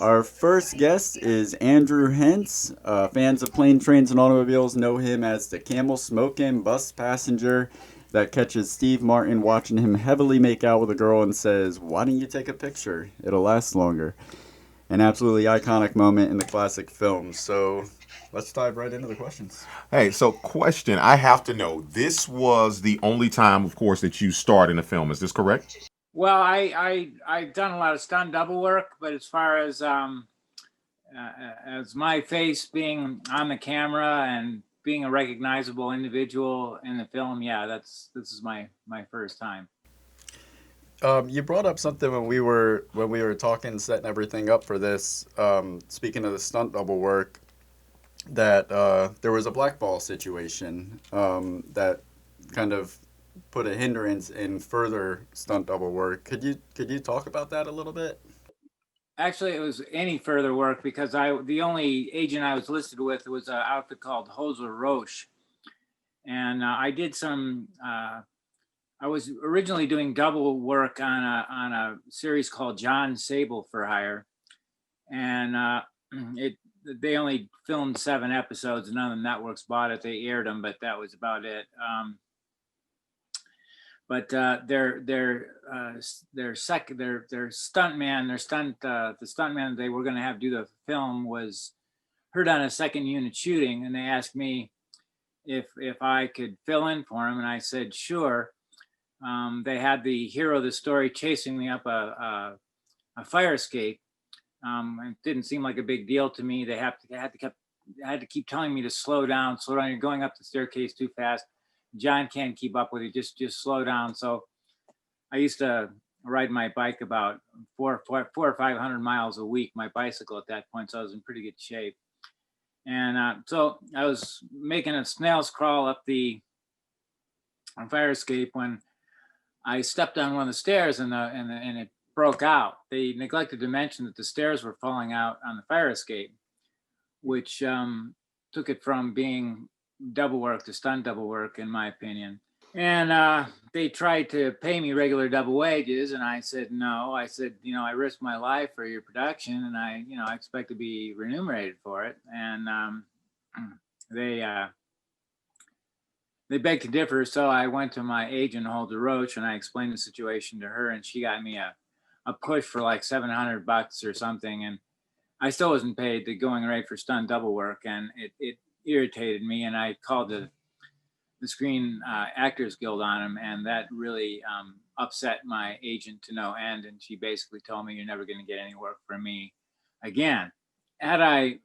Our first guest is Andrew Hentz. Fans of plane, trains, and automobiles know him as the camel smoking bus passenger that catches Steve Martin watching him heavily make out with a girl and says, "Why don't you take a picture? It'll last longer." An absolutely iconic moment in the classic film. So let's dive right into the questions. Hey, so question I have to know. This was the only time, of course, that you starred in a film. Is this correct? Well, I've done a lot of stunt double work, but as far as my face being on the camera and being a recognizable individual in the film, yeah, this is my first time. You brought up something when we were talking, setting everything up for this. Speaking of the stunt double work, that there was a blackball situation that kind of put a hindrance in further stunt double work. Could you talk about that a little bit? Actually, it was any further work because the only agent I was listed with was an outfit called Hoser Roche, and I did some. I was originally doing double work on a series called John Sable for Hire, and it they only filmed 7 episodes. None of the networks bought it. They aired them, but that was about it. But their stuntman, the stuntman they were going to have do the film was hurt on a second unit shooting, and they asked me if I could fill in for him, and I said sure. They had the hero of the story chasing me up a fire escape. It didn't seem like a big deal to me. They had to keep telling me to slow down, slow down. You're going up the staircase too fast. John can't keep up with you. Just slow down. So I used to ride my bike about four or 500 miles a week. My bicycle at that point, so I was in pretty good shape. And so I was making a snail's crawl up the fire escape when I stepped on one of the stairs and it broke out. They neglected to mention that the stairs were falling out on the fire escape, which took it from being double work to stunt double work, in my opinion. And they tried to pay me regular double wages, and I said no. I said, I risked my life for your production, and I expect to be remunerated for it. And they they begged to differ, so I went to my agent, Holder Roach, and I explained the situation to her, and she got me a push for like $700 or something, and I still wasn't paid the going rate for stunt double work, and it irritated me, and I called the Screen Actors Guild on him, and that really upset my agent to no end, and she basically told me, "You're never going to get any work from me again." Had I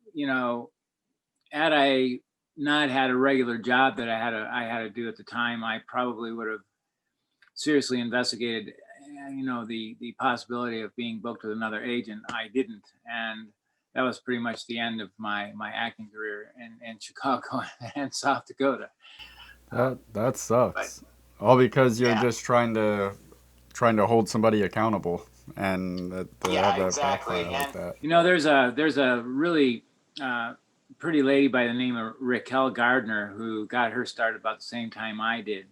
not had a regular job that I had to do at the time, I probably would have seriously investigated, the possibility of being booked with another agent. I didn't, and that was pretty much the end of my acting career in Chicago and South Dakota. That But sucks. All because you're yeah, just trying to hold somebody accountable, and to have yeah, that backfire exactly. like And that. there's a really uh, pretty lady by the name of Raquel Gardner who got her started about the same time I did,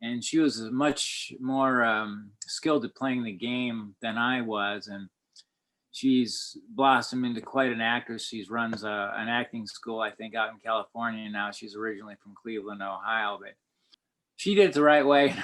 and she was much more skilled at playing the game than I was, and she's blossomed into quite an actress. She runs an acting school, I think, out in California now. She's originally from Cleveland, Ohio, but she did it the right way,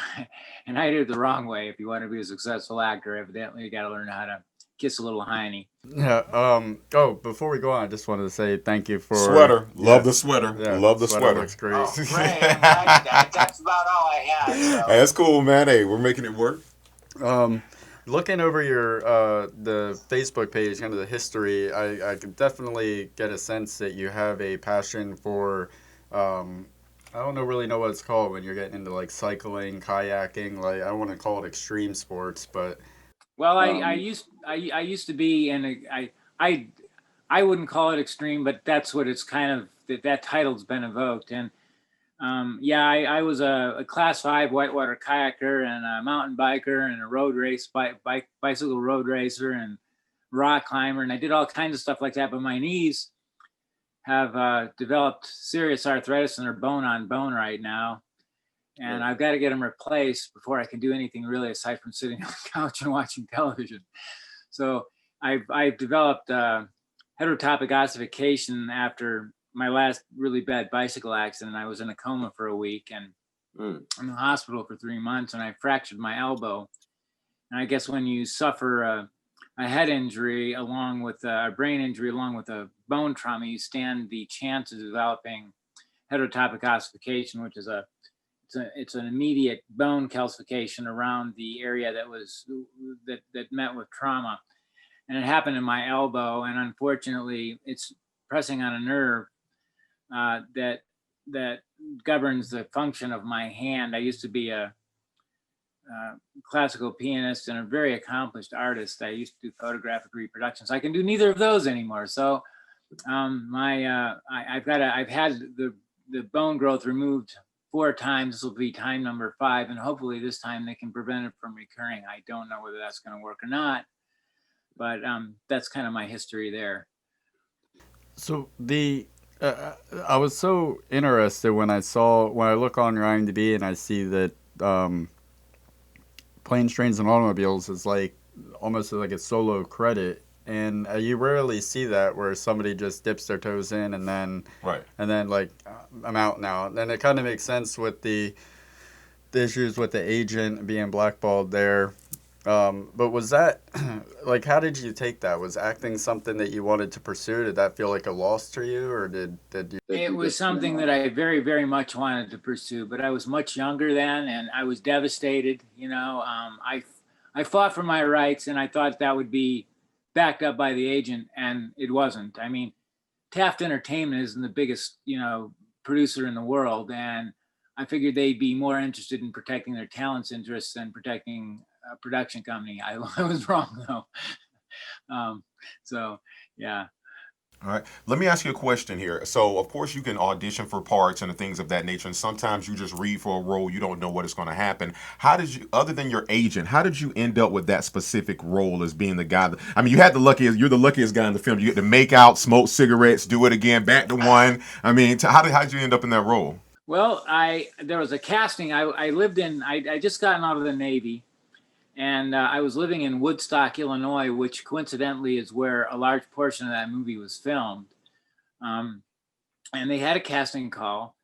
and I did it the wrong way. If you want to be a successful actor, evidently you got to learn how to kiss a little hiney. Yeah. Oh, before we go on, I just wanted to say thank you for Sweater. Love yeah, the sweater. yeah. Love the Sweater sweater. looks great. Oh, great! I'm glad you got it. That's about all I had. Hey, So that's cool, man. Hey, we're making it work. Um, Looking over your the Facebook page, kind of the history, I could definitely get a sense that you have a passion for. Um, I don't know really know what it's called when you're getting into like cycling, kayaking. Like I don't want to call it extreme sports, but well, um, I used to be in I I wouldn't call it extreme, but that's what it's kind of that title's been evoked. And yeah, I was a class 5 whitewater kayaker and a mountain biker and a road race bicycle road racer and rock climber, and I did all kinds of stuff like that. But my knees have developed serious arthritis and they're bone on bone right now, and I've got to get them replaced before I can do anything really aside from sitting on the couch and watching television. So I've developed heterotopic ossification after my last really bad bicycle accident. I was in a coma for a week and in the hospital for 3 months, and I fractured my elbow. And I guess when you suffer a head injury along with a brain injury along with a bone trauma, you stand the chance of developing heterotopic ossification, which is it's an immediate bone calcification around the area that met with trauma. And it happened in my elbow, and unfortunately, it's pressing on a nerve that governs the function of my hand. I used to be a classical pianist and a very accomplished artist. I used to do photographic reproductions. I can do neither of those anymore. So I've had the bone growth removed 4 times. This will be time number 5, and hopefully this time they can prevent it from recurring. I don't know whether that's going to work or not, but that's kind of my history there. So I was so interested when I look on your IMDb and I see that Planes, Trains, and Automobiles is like almost like a solo credit, and you rarely see that where somebody just dips their toes in and then Right. like I'm out now. And then it kind of makes sense with the issues with the agent being blackballed there. But was that like, how did you take that? Was acting something that you wanted to pursue? Did that feel like a loss to you, or did you? It was something that I very, very much wanted to pursue, but I was much younger then, and I was devastated. I fought for my rights, and I thought that would be backed up by the agent, and it wasn't. I mean, Taft Entertainment isn't the biggest, producer in the world, and I figured they'd be more interested in protecting their talents' interests than protecting a production company. I was wrong though. So yeah. All right. Let me ask you a question here. So, of course, you can audition for parts and things of that nature, and sometimes you just read for a role, you don't know what is going to happen. How did you, other than your agent, how did you end up with that specific role as being the guy that, I mean, you're the luckiest guy in the film. You get to make out, smoke cigarettes, do it again, back to one. I mean, how did you end up in that role? Well, there was a casting. I just gotten out of the Navy, and I was living in Woodstock, Illinois, which coincidentally is where a large portion of that movie was filmed. And they had a casting call,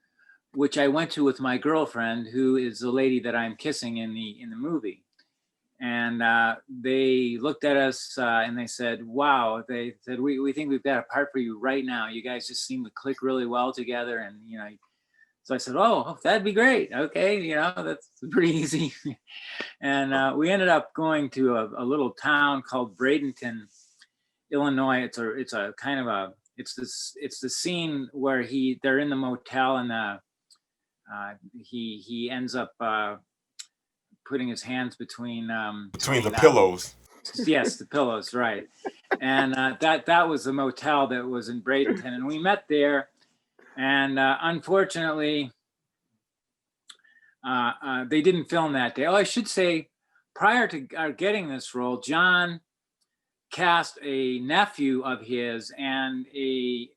which I went to with my girlfriend, who is the lady that I'm kissing in the movie. And they looked at us and they said, "Wow!" They said, "We think we've got a part for you right now. You guys just seem to click really well together." And so I said, "Oh, that'd be great. Okay, that's pretty easy." And we ended up going to a little town called Bradenton, Illinois. It's a kind of it's the scene where they're in the motel, and he ends up putting his hands between Between the pillows. Yes, the pillows, right. And that was the motel that was in Bradenton, and we met there. And unfortunately, they didn't film that day. Oh, I should say, prior to getting this role, John cast a nephew of his and a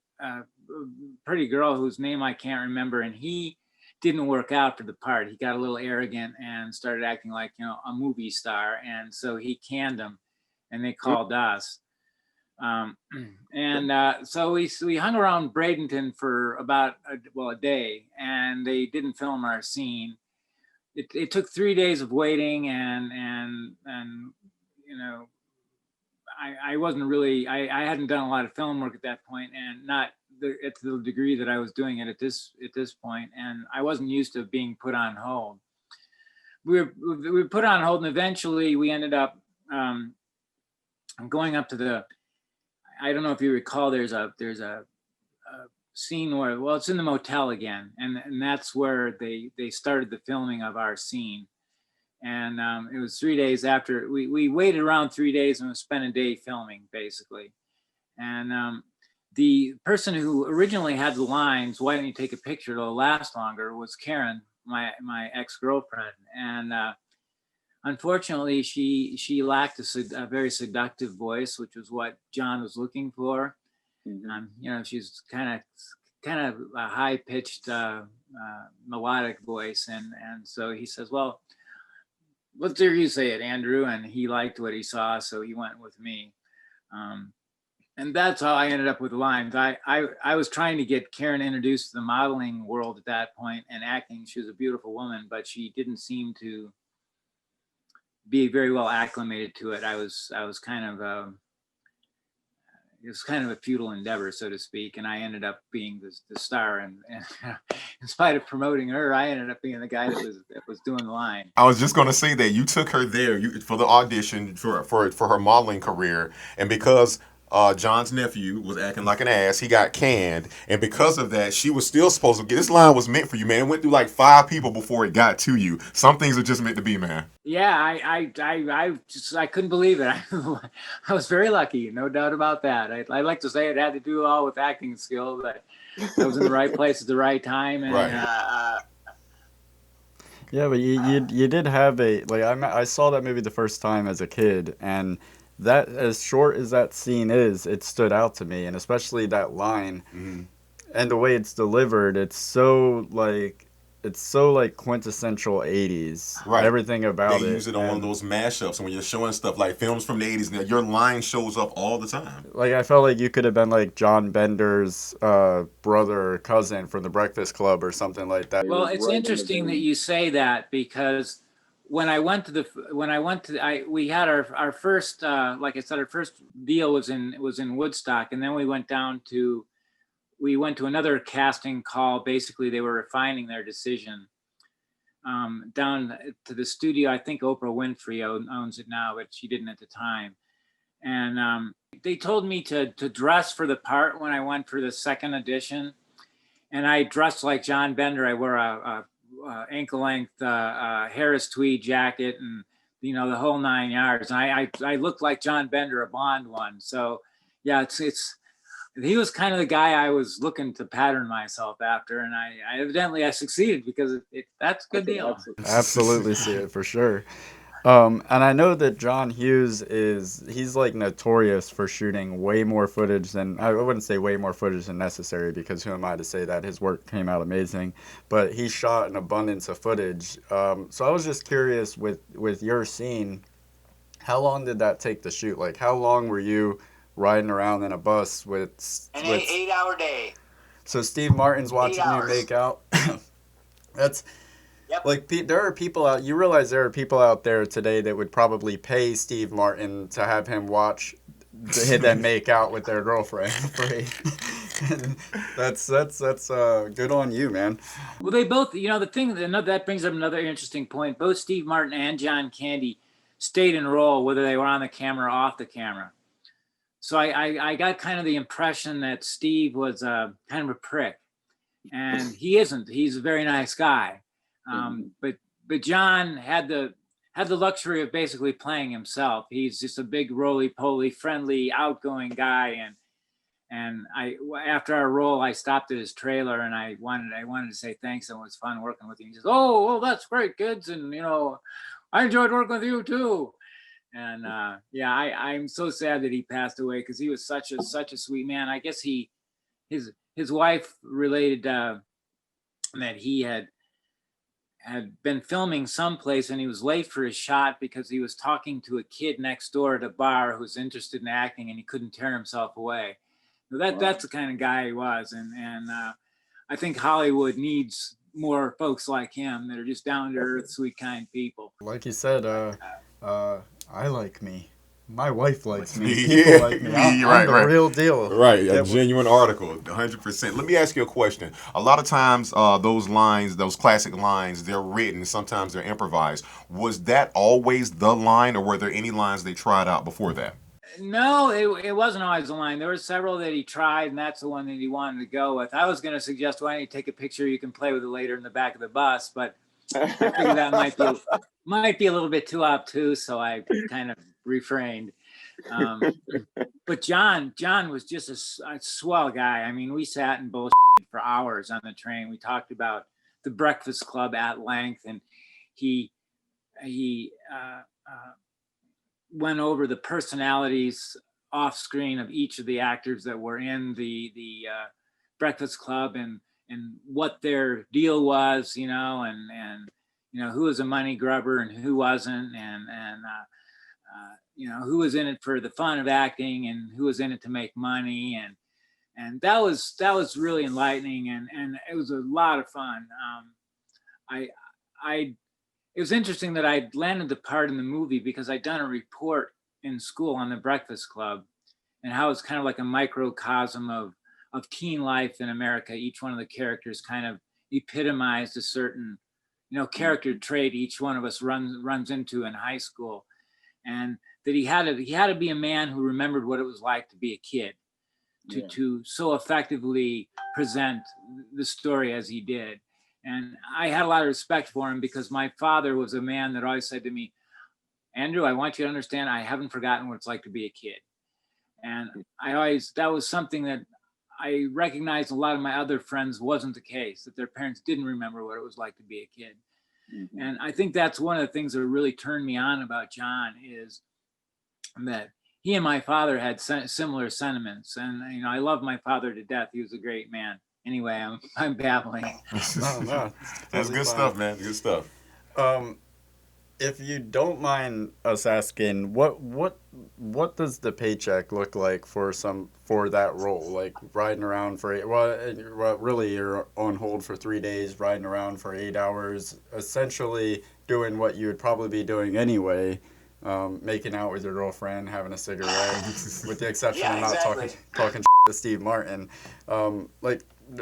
pretty girl whose name I can't remember, and he didn't work out for the part. He got a little arrogant and started acting like a movie star, and so he canned him, and they called us. So we hung around Bradenton for about a day, and they didn't film our scene. It took 3 days of waiting, and I wasn't really, I hadn't done a lot of film work at that point, and not at the degree that I was doing it at this point, and I wasn't used to being put on hold. We were put on hold, and eventually we ended up going up to I don't know if you recall, there's a scene where, well, it's in the motel again, and that's where they started the filming of our scene. And it was 3 days after we waited around 3 days and spent a day filming, basically. And the person who originally had the lines, "Why don't you take a picture, it'll last longer," was Karen, my ex-girlfriend. And unfortunately, she lacked a very seductive voice, which was what John was looking for. She's kind of a high-pitched melodic voice, and so he says, "Well, let's hear you say it, Andrew." And he liked what he saw, so he went with me. And that's how I ended up with the lines. I was trying to get Karen introduced to the modeling world at that point and acting. She was a beautiful woman, but she didn't seem to be very well acclimated to it. I was kind of it was kind of a futile endeavor, so to speak, and I ended up being the star. And in spite of promoting her, I ended up being the guy that was doing the line. I was just going to say that you took her there for the audition for her modeling career, and because John's nephew was acting like an ass, he got canned, and because of that, she was still supposed to get this line was meant for you, man. It went through like 5 people before it got to you. Some things are just meant to be, man. Yeah, I couldn't believe it. I was very lucky, no doubt about that. I like to say it had to do all with acting skill, but I was in the right place at the right time, and Right. Yeah, but you did have a like I saw that movie the first time as a kid, and that as short as that scene is, it stood out to me, and especially that line and the way it's delivered. It's so like quintessential '80s. Right. Everything They about it, use it on one of and those mashups, and when you're showing stuff like films from the '80s, now your line shows up all the time. like I felt like you could have been like John Bender's brother or cousin from The Breakfast Club or something like that. well, it's interesting that you say that, because we had our first like I said, our first deal was in Woodstock, and then we went to another casting call. Basically, they were refining their decision, down to the studio. I think Oprah Winfrey owns it now, but she didn't at the time. And they told me to dress for the part when I went for the second audition, and I dressed like John Bender. I wore a ankle length Harris tweed jacket, and the whole 9 yards. And I looked like John Bender, a blonde one. So yeah, it's he was kind of the guy I was looking to pattern myself after, and I evidently I succeeded, because that's a good deal. Absolutely see it for sure. And I know that John Hughes he's like notorious for shooting way more footage than, I wouldn't say way more footage than necessary, because who am I to say that? His work came out amazing, but he shot an abundance of footage. So I was just curious with your scene, how long did that take to shoot? Like how long were you riding around in a bus with 8 hour day. so Steve Martin's watching you 8 hours. make out? That's Yep. like there are people out. You realize there are people out there today that would probably pay Steve Martin to have him watch hit them make out with their girlfriend. that's good on you, man. Well, they both, the thing that brings up another interesting point. Both Steve Martin and John Candy stayed in role, whether they were on the camera or off the camera. So I got kind of the impression that Steve was kind of a prick, and he isn't. He's a very nice guy. But John had the luxury of basically playing himself. He's just a big roly-poly, friendly, outgoing guy, and after our role, I stopped at his trailer, and I wanted to say thanks, and it was fun working with him. He says, "Oh, well, that's great, kids, and I enjoyed working with you too." And yeah, I'm so sad that he passed away, because he was such a sweet man. I guess his wife related that he had been filming someplace, and he was late for his shot because he was talking to a kid next door at a bar who was interested in acting, and he couldn't tear himself away. So that's the kind of guy he was, and I think Hollywood needs more folks like him that are just down to earth, sweet, kind people. Like you said, I like me. My wife likes me. Me, People yeah. like me. Me, I'm right, the right. real deal. Right, a Yeah, genuine article, 100%. Let me ask you a question. A lot of times, those lines, those classic lines, they're written. Sometimes they're improvised. Was that always the line, or were there any lines they tried out before that? No, it wasn't always a line. There were several that he tried, and that's the one that he wanted to go with. I was going to suggest, why don't you take a picture? You can play with it later in the back of the bus, but I figured that might be a little bit too obtuse, so I kind of refrained. But John was just a swell guy. I mean, we sat and bullshit for hours on the train. We talked about the Breakfast Club at length, and he went over the personalities off screen of each of the actors that were in the Breakfast Club, and what their deal was, and who was a money grubber and who wasn't, and who was in it for the fun of acting and who was in it to make money, and that was really enlightening, and it was a lot of fun. I it was interesting that I landed the part in the movie because I'd done a report in school on the Breakfast Club and how it's kind of like a microcosm of teen life in America. Each one of the characters kind of epitomized a certain, character trait each one of us runs into in high school, and that he had to be a man who remembered what it was like to be a kid, to so effectively present the story as he did. And I had a lot of respect for him because my father was a man that always said to me, Andrew, I want you to understand, I haven't forgotten what it's like to be a kid. And that was something that I recognized a lot of my other friends wasn't the case, that their parents didn't remember what it was like to be a kid. Mm-hmm. And I think that's one of the things that really turned me on about John, is that he and my father had similar sentiments. And, I love my father to death. He was a great man. Anyway, I'm babbling. No, that's good stuff, man. Good stuff. If you don't mind us asking, what does the paycheck look like for that role? Like riding around for really you're on hold for 3 days, riding around for 8 hours, essentially doing what you would probably be doing anyway, making out with your girlfriend, having a cigarette, with the exception of not talking to Steve Martin.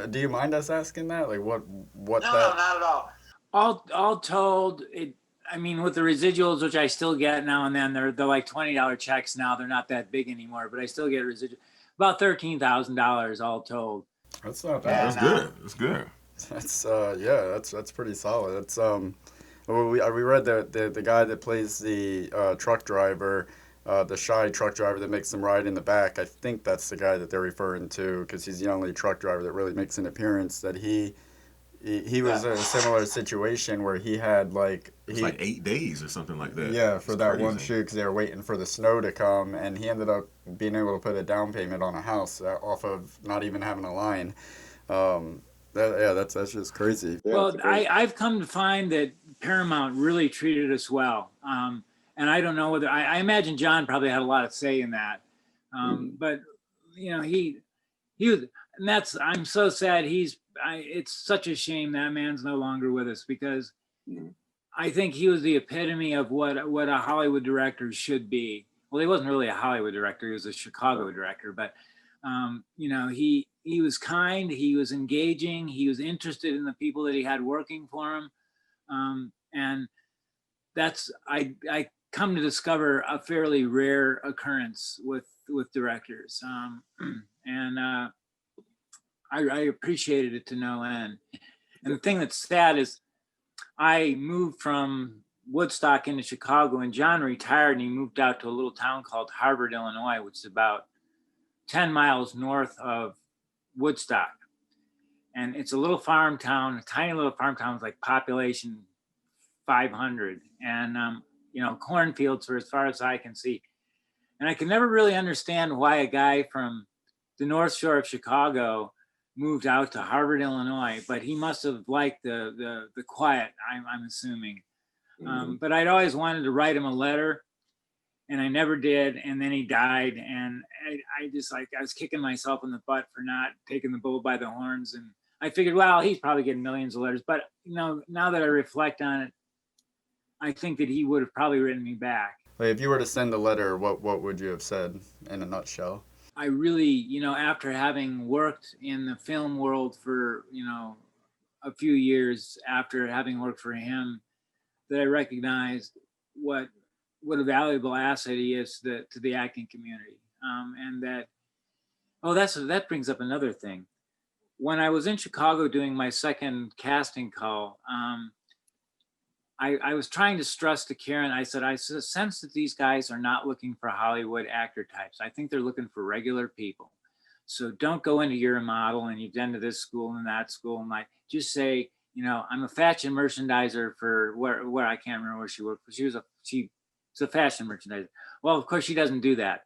Do you mind us asking that? Like what? No, not at all. All told, with the residuals, which I still get now and then, they're like $20 checks now. They're not that big anymore, but I still get residual. About $13,000 all told. That's not bad. That's good. That's good. That's pretty solid. That's we read the guy that plays the truck driver, the shy truck driver that makes them ride in the back. I think that's the guy that they're referring to because he's the only truck driver that really makes an appearance. That he was in a similar situation where he had like 8 days or something like that. Yeah, for that one shoot because they were waiting for the snow to come, and he ended up being able to put a down payment on a house off of not even having a line. That's just crazy. Well, I've come to find that Paramount really treated us well, and I don't know whether I imagine John probably had a lot of say in that, but he was, and I'm so sad it's such a shame that man's no longer with us because I think he was the epitome of what a Hollywood director should be. Well, he wasn't really a Hollywood director; he was a Chicago director. But he was kind, he was engaging, he was interested in the people that he had working for him, and that's I come to discover a fairly rare occurrence with directors, and I appreciated it to no end. And the thing that's sad is I moved from Woodstock into Chicago, and John retired and he moved out to a little town called Harvard, Illinois, which is about 10 miles north of Woodstock. And it's a little farm town, a tiny little farm town with like population 500 and, cornfields for as far as I can see. And I can never really understand why a guy from the North Shore of Chicago moved out to Harvard, Illinois, but he must have liked the quiet, I'm assuming. But I'd always wanted to write him a letter, and I never did. And then he died, and I was kicking myself in the butt for not taking the bull by the horns. And I figured, well, he's probably getting millions of letters. But now that I reflect on it, I think that he would have probably written me back. If you were to send a letter, what would you have said in a nutshell? I really, after having worked in the film world for, a few years after having worked for him, that I recognized what a valuable asset he is to the acting community. And that brings up another thing. When I was in Chicago doing my second casting call, I was trying to stress to Karen, I said, I sense that these guys are not looking for Hollywood actor types. I think they're looking for regular people. So don't go into you're a model and you've been to this school and that school. And just say, I'm a fashion merchandiser for where I can't remember where she worked, but she's a fashion merchandiser. Well, of course she doesn't do that.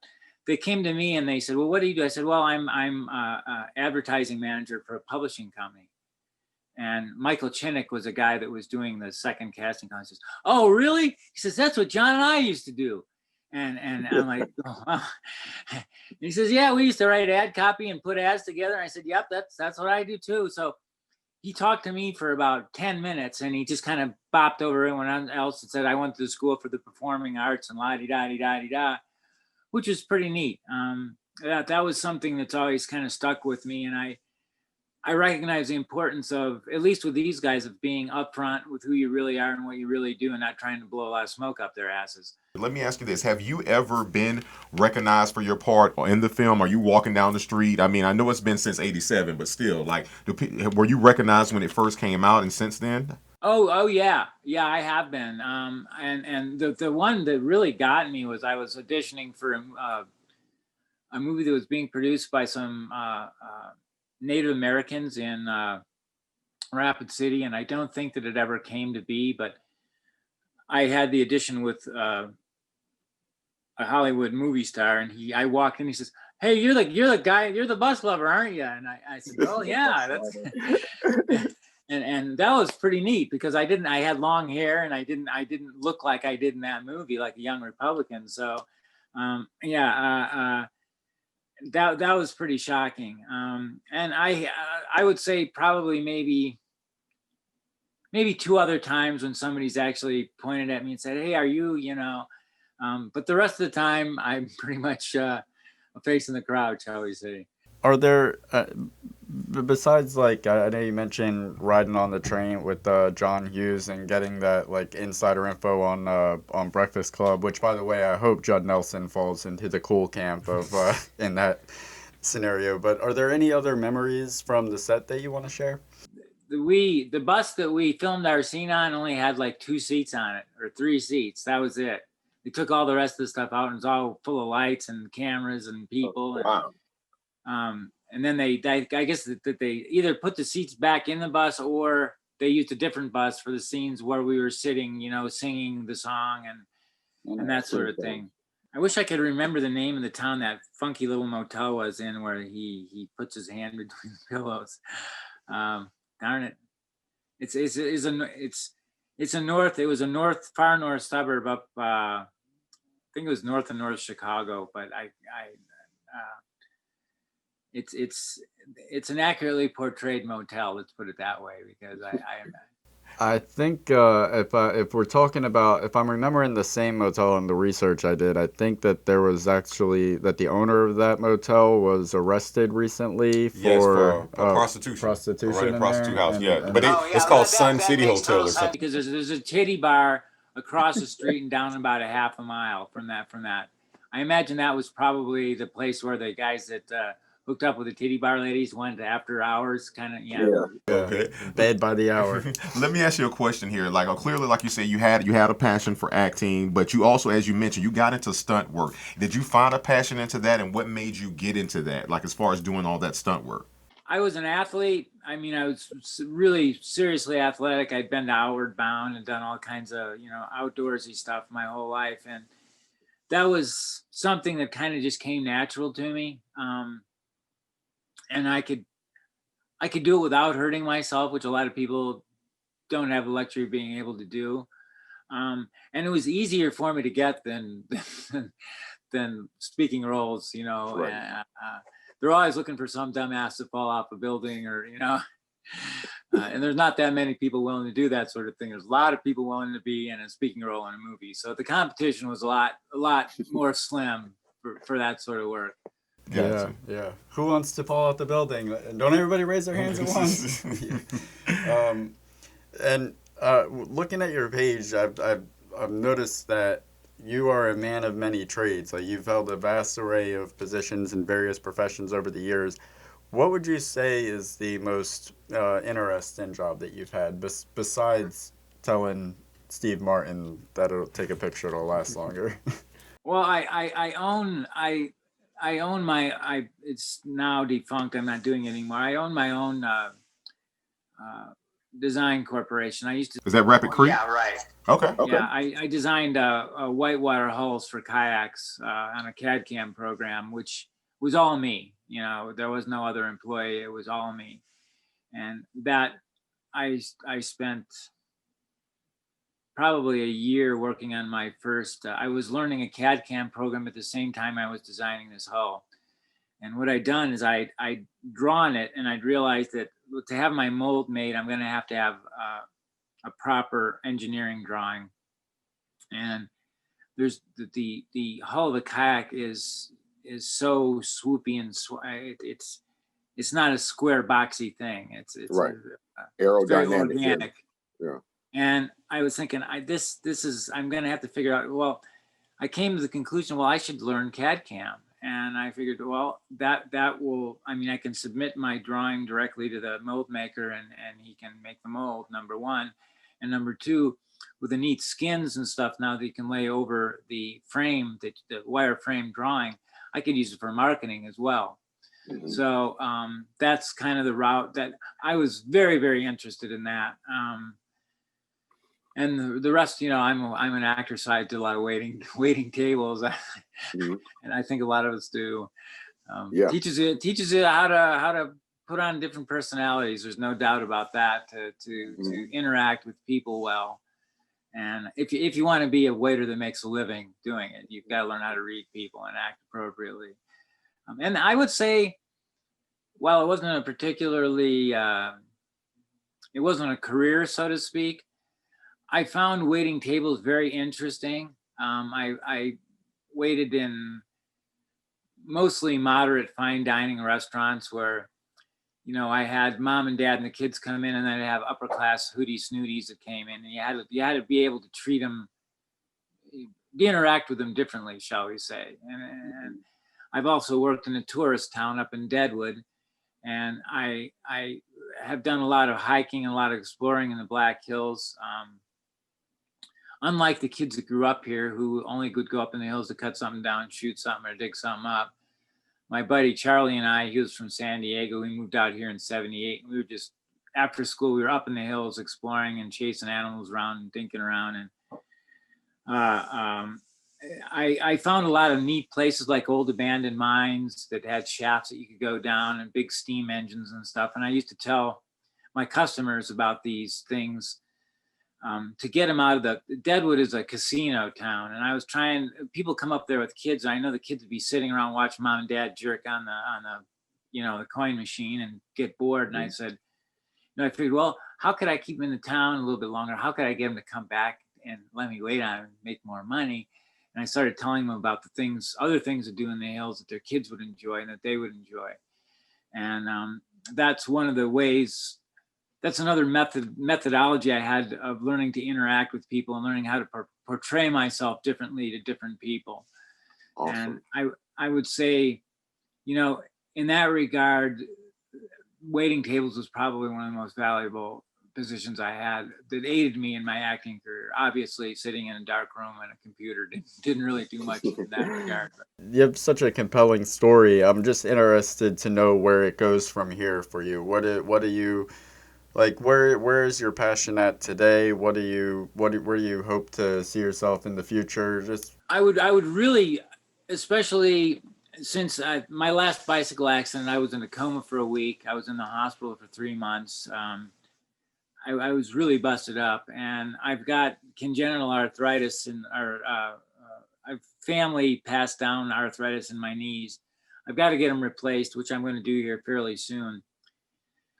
They came to me and they said, well, what do you do? I said, well, I'm advertising manager for a publishing company. And Michael Chinnick was a guy that was doing the second casting call. He says, oh, really? He says, that's what John and I used to do. And I'm like, oh, wow. And he says, yeah, we used to write ad copy and put ads together. And I said, yep, that's what I do too. So he talked to me for about 10 minutes and he just kind of bopped over everyone else and said, I went to school for the performing arts and la-di-da-di-da-di-da, which was pretty neat. That was something that's always kind of stuck with me. And I recognize the importance of, at least with these guys, of being upfront with who you really are and what you really do and not trying to blow a lot of smoke up their asses. Let me ask you this. Have you ever been recognized for your part in the film? Are you walking down the street? I mean, I know it's been since '87, but still, like, were you recognized when it first came out and since then? Oh yeah, I have been. And the one that really got me was I was auditioning for a movie that was being produced by some Native Americans in Rapid City, and I don't think that it ever came to be. But I had the audition with a Hollywood movie star, and I walked in. He says, "Hey, you're the guy. You're the bus lover, aren't you?" And I said, "Oh yeah, that's." And that was pretty neat because I had long hair and I didn't look like I did in that movie, like a young Republican. So that was pretty shocking. And I would say probably maybe two other times when somebody's actually pointed at me and said, "Hey, are you?" But the rest of the time I'm pretty much a face in the crowd, shall we say. Are there besides, like, I know you mentioned riding on the train with John Hughes and getting that, like, insider info on Breakfast Club, which, by the way, I hope Judd Nelson falls into the cool camp of in that scenario. But are there any other memories from the set that you want to share? The bus that we filmed our scene on only had like 2 seats on it, or 3 seats. That was it. They took all the rest of the stuff out and it was all full of lights and cameras and people. Wow. And then I guess that they either put the seats back in the bus or they used a different bus for the scenes where we were sitting, singing the song and that sort of thing. I wish I could remember the name of the town that funky little motel was in, where he puts his hand between the pillows. Darn it! It was a far north suburb up. I think it was north of North Chicago, but it's an accurately portrayed motel. Let's put it that way, because I think if we're talking about, if I'm remembering the same motel in the research I did, I think that there was actually that the owner of that motel was arrested recently for prostitution. Prostitution Running a in prostitute there, house, and- yeah. and- But it's called Sun City Hotel or something. because there's a titty bar across the street and down about a half a mile from that. I imagine that was probably the place where the guys that hooked up with the titty bar ladies went after hours, kind of. Yeah. Okay. bed by the hour. Let me ask you a question here. Like, clearly, like you said, you had a passion for acting, but you also, as you mentioned, you got into stunt work. Did you find a passion into that, and what made you get into that? Like, as far as doing all that stunt work. I was an athlete. I mean, I was really seriously athletic. I'd been to Outward Bound and done all kinds of, outdoorsy stuff my whole life. And that was something that kind of just came natural to me. And I could do it without hurting myself, which a lot of people don't have the luxury of being able to do. And it was easier for me to get than speaking roles, Right. They're always looking for some dumbass to fall off a building or, and there's not that many people willing to do that sort of thing. There's a lot of people willing to be in a speaking role in a movie. So the competition was a lot more slim for that sort of work. Gotcha. Yeah. Who wants to fall out the building? Don't everybody raise their hands at once? And looking at your page, I've noticed that you are a man of many trades. Like, you've held a vast array of positions in various professions over the years. What would you say is the most interesting job that you've had, besides telling Steve Martin that it'll take a picture, it'll last longer? Well, I own my, it's now defunct. I'm not doing it anymore. I own my own design corporation. I used to. Is that Rapid Creek? Yeah, right. Okay. Yeah, I designed whitewater hulls for kayaks on a CAD/CAM program, which was all me. There was no other employee. It was all me, and that I spent probably a year working on my first, I was learning a CAD CAM program at the same time I was designing this hull. And what I'd done is I'd drawn it, and I'd realized that to have my mold made, I'm going to have a proper engineering drawing. And there's the hull of the kayak is so swoopy and it's not a square boxy thing. It's Right. it's very Aerodynamic. Yeah. organic. Yeah. And I was thinking, this is, I'm going to have to figure out. Well, I came to the conclusion, well, I should learn CAD CAM, and I figured, well, that will. I mean, I can submit my drawing directly to the mold maker, and he can make the mold. Number one, and number two, with the neat skins and stuff now that you can lay over the frame, the wireframe drawing, I could use it for marketing as well. Mhm. So that's kind of the route that I was very, very interested in that. And the rest, I'm an actor, so I did a lot of waiting tables, Mhm. and I think a lot of us do. Yeah. Teaches you how to put on different personalities. There's no doubt about that. To interact with people well, and if you want to be a waiter that makes a living doing it, you've got to learn how to read people and act appropriately. And I would say, while it wasn't a particularly, it wasn't a career, so to speak, I found waiting tables very interesting. I waited in mostly moderate fine dining restaurants where, I had mom and dad and the kids come in, and then I'd have upper class hootie snooties that came in, and you had to be able to treat them, interact with them differently, shall we say. And I've also worked in a tourist town up in Deadwood, and I have done a lot of hiking and a lot of exploring in the Black Hills. Unlike the kids that grew up here who only could go up in the hills to cut something down, shoot something, or dig something up, my buddy Charlie and I, he was from San Diego. We moved out here in '78. We were just, after school, we were up in the hills exploring and chasing animals around and dinking around. And I found a lot of neat places like old abandoned mines that had shafts that you could go down and big steam engines and stuff. And I used to tell my customers about these things to get them out of Deadwood is a casino town. And I was trying, people come up there with kids. And I know the kids would be sitting around watching mom and dad jerk on the coin machine and get bored. And I said, I figured, well, how could I keep them in the town a little bit longer? How could I get them to come back and let me wait on them and make more money? And I started telling them about other things to do in the hills that their kids would enjoy and that they would enjoy. And that's one of the ways. That's another methodology I had of learning to interact with people and learning how to portray myself differently to different people. Awesome. And I would say, in that regard, waiting tables was probably one of the most valuable positions I had that aided me in my acting career. Obviously, sitting in a dark room and a computer didn't really do much in that regard. You have such a compelling story. I'm just interested to know where it goes from here for you. What do you like? Where is your passion at today? Where do you hope to see yourself in the future? Just I would really, especially since my last bicycle accident, I was in a coma for a week. I was in the hospital for 3 months. I was really busted up, and I've got congenital arthritis, and I've family passed down arthritis in my knees. I've got to get them replaced, which I'm going to do here fairly soon.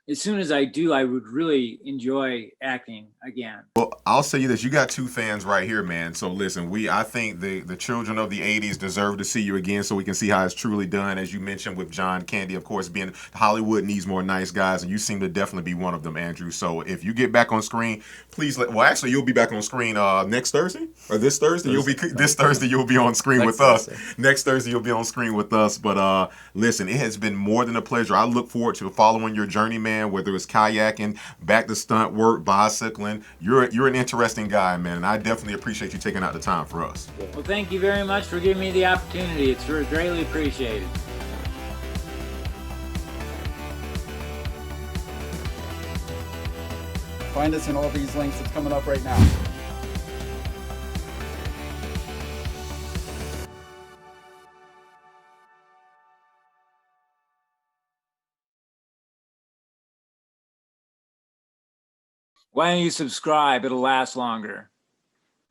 As soon as I do, I would really enjoy acting again. Well, I'll say you this: you got two fans right here, man. So listen, I think the children of the '80s deserve to see you again, so we can see how it's truly done. As you mentioned with John Candy, of course, being Hollywood needs more nice guys, and you seem to definitely be one of them, Andrew. So if you get back on screen, please actually, you'll be back on screen next Thursday or this Thursday. This Thursday you'll be on screen with us. Next Thursday you'll be on screen with us. But listen, it has been more than a pleasure. I look forward to following your journey, man. Whether it's kayaking, back to stunt work, bicycling, you're an interesting guy, man, and I definitely appreciate you taking out the time for us. Well, thank you very much for giving me the opportunity. It's greatly appreciated. find us in all these links that's coming up right now. Why don't you subscribe? It'll last longer.